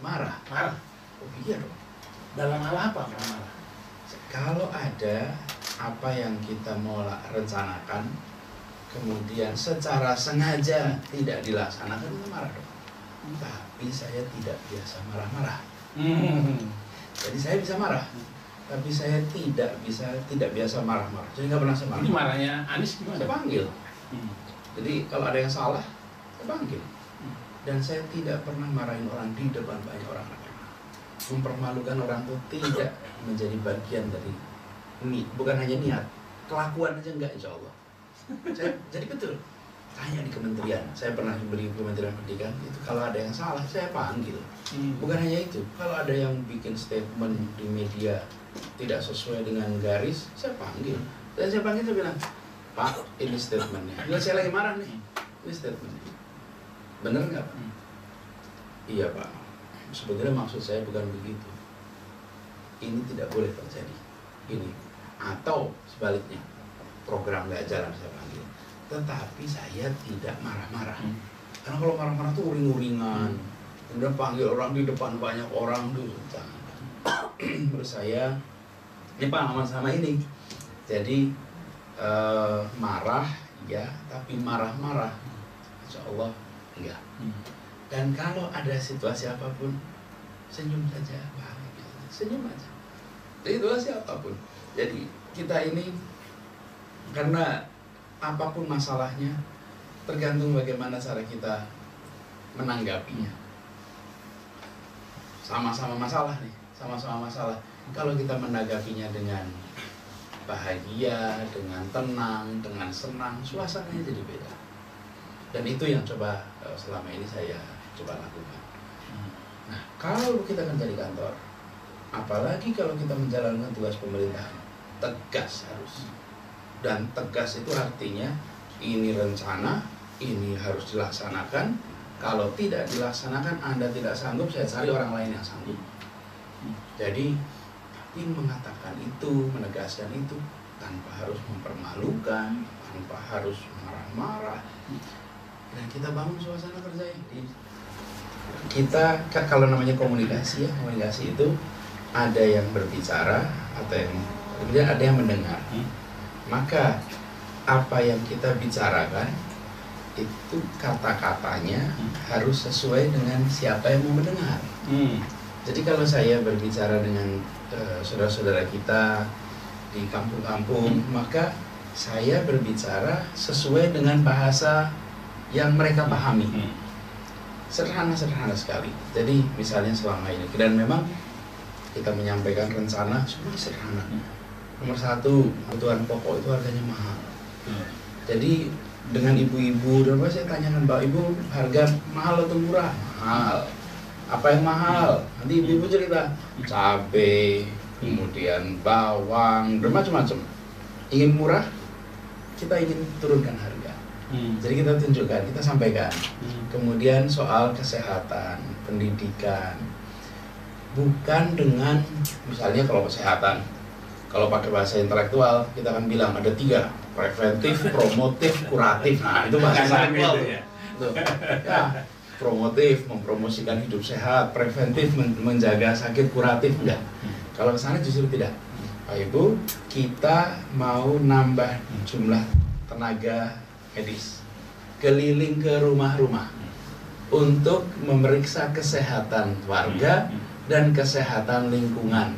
Marah. Marah. Oh iya dong. Dalam hal apa marah? Kalau ada apa yang kita mau rencanakan, kemudian secara sengaja tidak dilaksanakan, itu marah dong. Tapi saya tidak biasa marah-marah. Jadi saya bisa marah, tapi saya tidak biasa marah-marah. Jadi nggak pernah saya marah. Jadi marahnya Anies gimana? Saya panggil. Jadi kalau ada yang salah, saya panggil. Dan saya tidak pernah marahin orang di depan banyak orang. Mempermalukan orang itu tidak menjadi bagian dari ini. Bukan hanya niat, kelakuan aja enggak, insya Allah. Jadi betul. Tanya di kementerian, saya pernah beri Kementerian Pendidikan, itu kalau ada yang salah, saya panggil. Bukan hanya itu, kalau ada yang bikin statement di media tidak sesuai dengan garis, saya panggil. Dan saya panggil, saya bilang, Pak, ini statementnya. Bila saya lagi marah nih, ini statementnya. Bener nggak, Pak? Iya, Pak. Sebetulnya maksud saya bukan begitu. Ini tidak boleh terjadi. Ini. Atau sebaliknya, program nggak jalan, saya panggil. Tetapi saya tidak marah-marah. Karena kalau marah-marah tuh uring-uringan. Kemudian panggil orang di depan banyak orang dulu. Menurut saya ini pengalaman sama ini. Jadi marah ya, tapi marah-marah insya Allah enggak. Dan kalau ada situasi apapun, senyum saja, bahagia. Senyum aja. Situasi apapun. Jadi kita ini karena apapun masalahnya, tergantung bagaimana cara kita menanggapinya. Sama-sama masalah nih, sama-sama masalah. Kalau kita menanggapinya dengan bahagia, dengan tenang, dengan senang, suasananya jadi beda. Dan itu yang coba selama ini saya coba lakukan. Nah, kalau kita kerja di kantor, apalagi kalau kita menjalankan tugas pemerintahan, tegas harus. Dan tegas itu artinya ini rencana, ini harus dilaksanakan. Kalau tidak dilaksanakan, Anda tidak sanggup, saya cari orang lain yang sanggup. Jadi, tapi mengatakan itu, menegaskan itu, tanpa harus mempermalukan, tanpa harus marah-marah. Dan kita bangun suasana kerja ini. Kita, kalau namanya komunikasi ya, komunikasi itu ada yang berbicara, atau yang kemudian ada yang mendengar. Maka apa yang kita bicarakan itu kata-katanya harus sesuai dengan siapa yang mau mendengar. Jadi kalau saya berbicara dengan saudara-saudara kita di kampung-kampung, maka saya berbicara sesuai dengan bahasa yang mereka pahami. Sederhana-sederhana sekali. Jadi misalnya selama ini, dan memang kita menyampaikan rencana semua sederhana. Nomor satu, kebutuhan pokok itu harganya mahal. Jadi dengan ibu-ibu, dan saya tanyakan, Mbak Ibu, harga mahal atau murah? Mahal. Apa yang mahal? Nanti ibu-ibu cerita, cabai, kemudian bawang, dan macam-macam. Ingin murah, kita ingin turunkan harga. Jadi kita tunjukkan, kita sampaikan. Kemudian soal kesehatan, pendidikan, bukan dengan, misalnya kalau kesehatan, kalau pakai bahasa intelektual, kita akan bilang ada 3, preventif, promotif, kuratif. Nah, itu bahasa intelektual. Ya, promotif, mempromosikan hidup sehat, preventif, menjaga sakit, kuratif, enggak. Kalau ke sana justru tidak. Pak Ibu, kita mau nambah jumlah tenaga medis, keliling ke rumah-rumah untuk memeriksa kesehatan warga dan kesehatan lingkungan,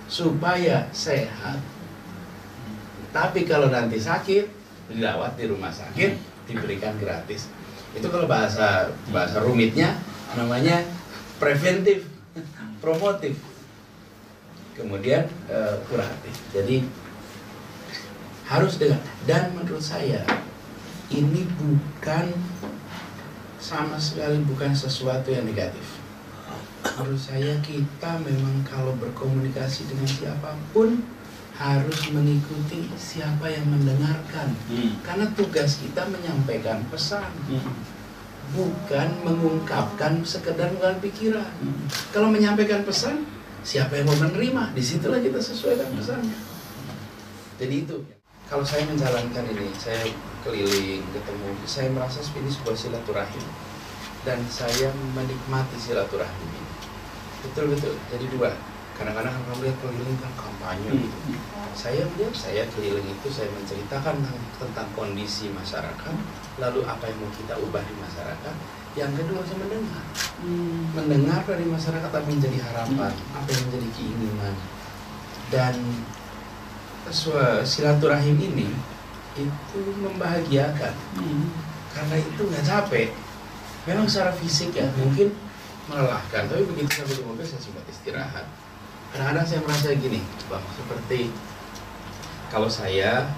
supaya sehat. Tapi kalau nanti sakit, dirawat di rumah sakit, diberikan gratis. Itu kalau bahasa rumitnya namanya preventif, promotif, kemudian kuratif. Jadi harus dengan, dan menurut saya ini bukan sama sekali bukan sesuatu yang negatif. Menurut saya kita memang kalau berkomunikasi dengan siapapun harus mengikuti siapa yang mendengarkan. Karena tugas kita menyampaikan pesan, bukan mengungkapkan sekedar dengan pikiran. Kalau menyampaikan pesan, siapa yang mau menerima, disitulah kita sesuaikan pesannya. Jadi itu, kalau saya menjalankan ini, saya keliling, ketemu, saya merasa ini sebuah silaturahim. dan saya menikmati silaturahmi ini. Betul-betul. Jadi dua. Kadang-kadang kamu lihat keliling kan kampanye gitu. Saya melihat, saya keliling itu saya menceritakan tentang kondisi masyarakat, lalu apa yang mau kita ubah di masyarakat. Yang kedua saya mendengar, mendengar dari masyarakat apa yang menjadi harapan, apa yang menjadi keinginan. Dan silaturahim ini itu membahagiakan, karena itu nggak capek. Memang secara fisik ya mungkin melelahkan, tapi begitu sampai di mobil saya sempat istirahat. Kadang-kadang saya merasa gini, Bang, seperti kalau saya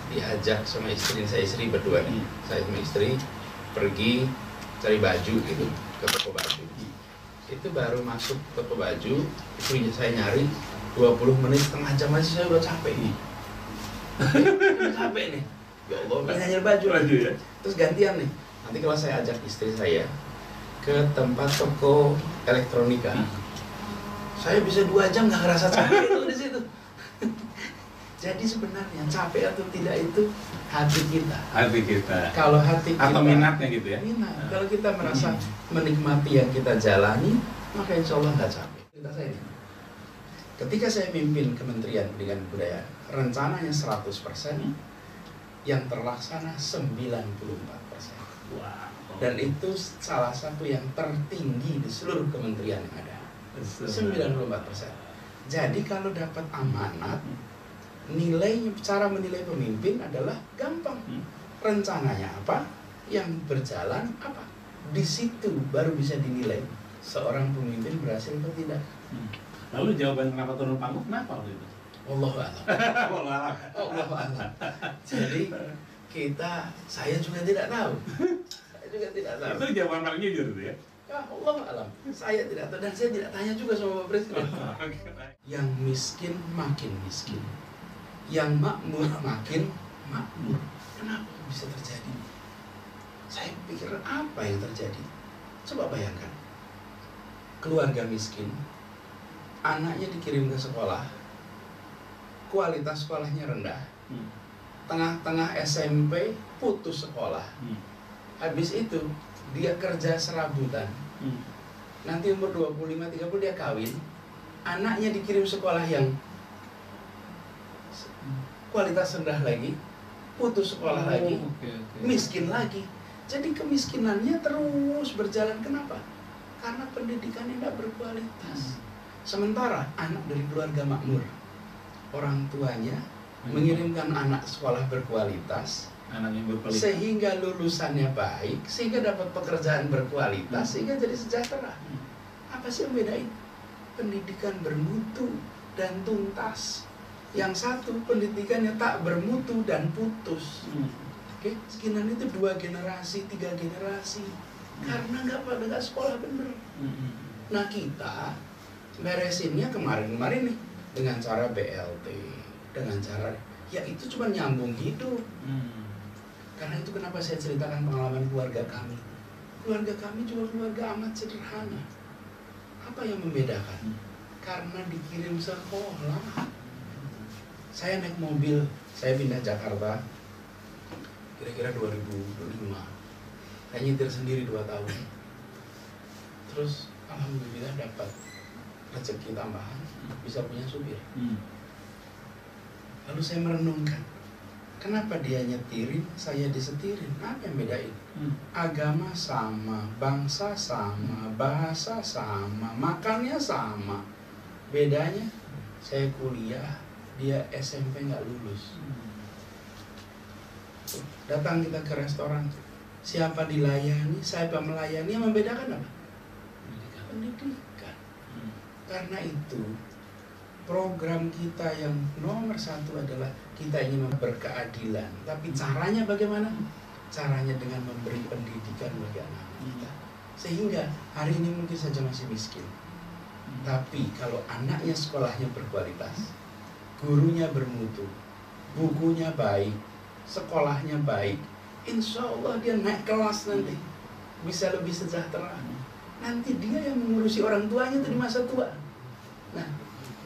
diajak sama saya istri berdua nih, saya sama istri pergi cari baju gitu ke toko baju. Itu baru masuk toko baju, itu saya nyari 20 menit, setengah jam aja saya udah capek nih. Capek nih. Ya Allah, nyari baju ya. Terus gantian nih. Nanti kalau saya ajak istri saya ke tempat toko elektronika, saya bisa 2 jam nggak ngerasa capek itu di situ. Jadi sebenarnya capek atau tidak itu hati kita. Hati kita. Kalau hati kita atau minatnya gitu ya. Minat. Kalau kita merasa menikmati yang kita jalani, maka insya Allah nggak capek. Cerita saya ini. Ketika saya pimpin Kementerian Pendidikan dan Kebudayaan, rencananya 100%, yang terlaksana 94%. Wow. Dan itu salah satu yang tertinggi di seluruh kementerian yang ada. 94%. Jadi kalau dapat amanat, cara menilai pemimpin adalah gampang. Rencananya apa? Yang berjalan apa? Di situ baru bisa dinilai seorang pemimpin berhasil atau tidak. Lalu jawaban kenapa turun panggung kenapa waktu itu? Wallahu a'lam. Wallahu a'lam. Jadi saya juga tidak tahu. Saya juga tidak tahu. Itu jawaban paling jujur itu ya? Ya Allah alam. Saya tidak tahu dan saya tidak tanya juga sama Pak Presiden. Yang miskin makin miskin, yang makmur makin makmur. Kenapa bisa terjadi? Saya pikir apa yang terjadi? Coba bayangkan, keluarga miskin, anaknya dikirim ke sekolah, kualitas sekolahnya rendah, tengah-tengah SMP putus sekolah, habis itu dia kerja serabutan, nanti umur 25-30 dia kawin, anaknya dikirim sekolah yang kualitas rendah lagi, putus sekolah lagi, miskin lagi. Jadi kemiskinannya terus berjalan. Kenapa? Karena pendidikannya tidak berkualitas. Sementara anak dari keluarga makmur, orang tuanya mengirimkan anak sekolah berkualitas, sehingga lulusannya baik, sehingga dapat pekerjaan berkualitas, sehingga jadi sejahtera. Apa sih yang bedain? Pendidikan bermutu dan tuntas. Yang satu pendidikannya tak bermutu dan putus. Oke, sekinan itu 2 generasi, 3 generasi, karena nggak sekolah bener. Nah kita beresinnya kemarin-kemarin nih dengan cara BLT, dengan cara ya itu cuma nyambung hidup. Karena itu kenapa saya ceritakan pengalaman keluarga kami. Keluarga kami juga keluarga amat sederhana. Apa yang membedakan? Karena dikirim sekolah. Saya naik mobil, saya pindah Jakarta kira-kira 2005. Saya nyetir sendiri 2 tahun. Terus alhamdulillah dapat rezeki tambahan, bisa punya supir. Lalu saya merenungkan, kenapa dia nyetirin, saya disetirin? Apa yang bedain? Agama sama, bangsa sama, bahasa sama, makannya sama. Bedanya, saya kuliah, dia SMP nggak lulus. Datang kita ke restoran, siapa dilayani, siapa melayani, yang membedakan apa? Pendidikan. Karena itu, program kita yang nomor 1 adalah kita ingin berkeadilan. Tapi caranya bagaimana? Caranya dengan memberi pendidikan bagi anak kita. Sehingga hari ini mungkin saja masih miskin. Tapi kalau anaknya sekolahnya berkualitas, gurunya bermutu, bukunya baik, sekolahnya baik, insya Allah dia naik kelas nanti, bisa lebih sejahtera. Nanti dia yang mengurusi orang tuanya itu di masa tua. Nah,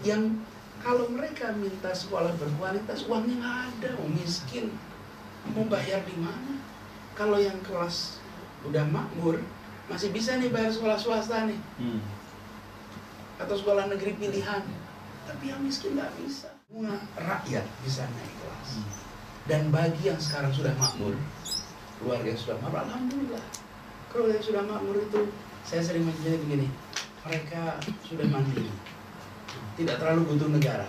yang kalau mereka minta sekolah berkualitas, uangnya nggak ada, miskin, mau bayar di mana? Kalau yang kelas udah makmur, masih bisa nih bayar sekolah swasta nih, atau sekolah negeri pilihan. Tapi yang miskin nggak bisa. Semua rakyat bisa naik kelas. Dan bagi yang sekarang sudah makmur, keluarga yang sudah makmur, alhamdulillah. Keluarga yang sudah makmur itu, saya sering menyebutnya begini, mereka sudah mandiri, tidak terlalu butuh negara.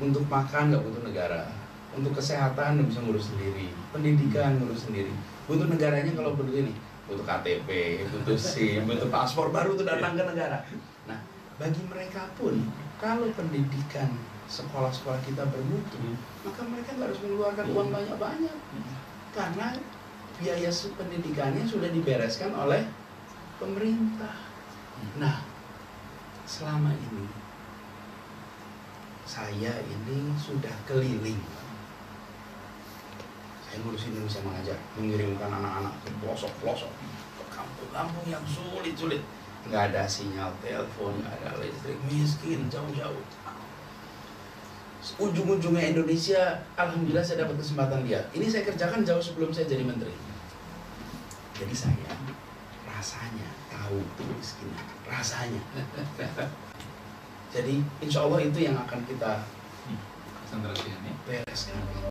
Untuk makan nggak butuh negara, untuk kesehatan nggak bisa ngurus sendiri, pendidikan ngurus sendiri. Butuh negaranya kalau butuh ini, butuh KTP, butuh SIM, butuh paspor baru tuh datang ke negara. Nah, bagi mereka pun, kalau pendidikan sekolah-sekolah kita bermutu, maka mereka nggak harus mengeluarkan uang banyak-banyak, karena biaya pendidikannya sudah dibereskan oleh pemerintah. Nah, selama ini saya ini sudah keliling. Saya ngurus Indonesia Mengajar, mengirimkan anak-anak ke pelosok-pelosok, ke kampung-kampung yang sulit-sulit. Nggak ada sinyal telepon, nggak ada listrik, miskin, jauh-jauh. Ujung-ujungnya Indonesia, alhamdulillah saya dapat kesempatan lihat. Ini saya kerjakan jauh sebelum saya jadi menteri. Jadi saya rasanya tahu itu miskin, rasanya. Jadi insya Allah itu yang akan kita konsentrasikan ya. bereskan.